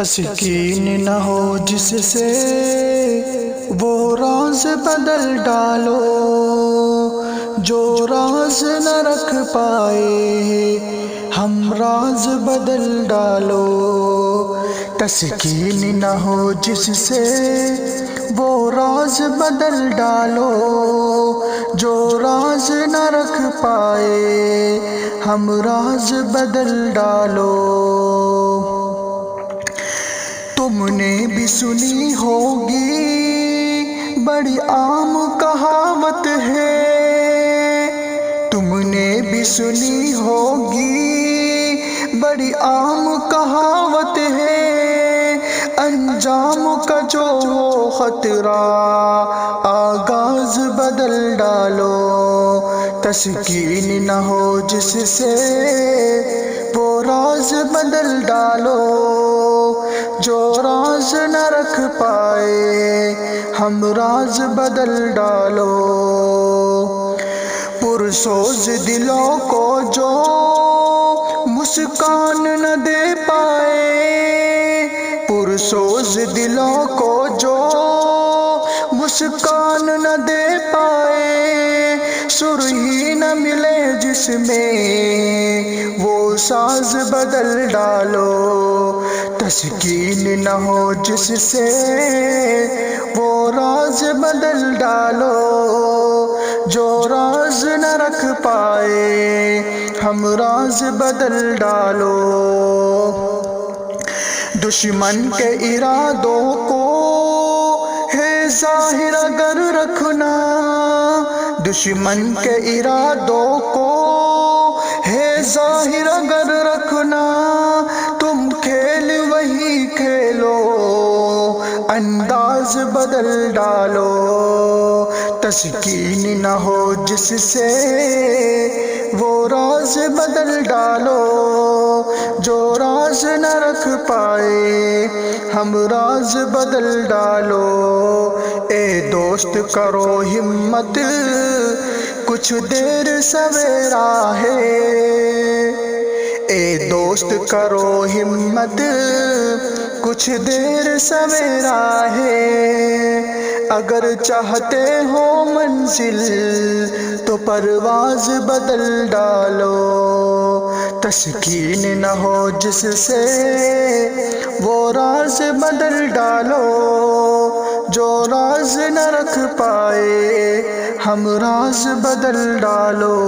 تسکین نہ ہو جس سے وہ راز بدل ڈالو، جو راز نہ رکھ پائے ہم راز بدل ڈالو۔ تسکین نہ ہو جس سے وہ راز بدل ڈالو، جو راز نہ رکھ پائے ہم راز بدل ڈالو۔ تم نے بھی سنی ہوگی بڑی عام کہاوت ہے، تم نے بھی سنی ہوگی بڑی عام کہاوت ہے، انجام کا جو خطرہ آغاز بدل ڈالو۔ تسکین نہ ہو جس سے وہ راز بدل ڈالو، جو راز نہ رکھ پائے ہم راز بدل ڈالو۔ پرسوز دلوں کو جو مسکان نہ دے پائے، پرسوز دلوں کو جو مسکان نہ دے پائے، سرہی نہ ملے جس میں وہ ساز بدل ڈالو۔ تسکین نہ ہو جس سے وہ راز بدل ڈالو، جو راز نہ رکھ پائے ہم راز بدل ڈالو۔ دشمن کے ارادوں کو ہے ظاہر اگر رکھنا، دشمن کے ارادوں کو ہے ظاہر اگر رکھنا، تم کھیل وہی کھیلو انداز بدل ڈالو۔ تسکین نہ ہو جس سے وہ راز بدل ڈالو، جو راز نہ رکھ پائے ہم راز بدل ڈالو۔ اے دوست کرو ہمت کچھ دیر سویرا ہے، اے دوست کرو ہمت کچھ دیر سویرا ہے، اگر چاہتے ہو منزل تو پرواز بدل ڈالو۔ تسکین نہ ہو جس سے وہ راز بدل ڈالو، جو راز نہ رکھ پائے ہم راز بدل ڈالو۔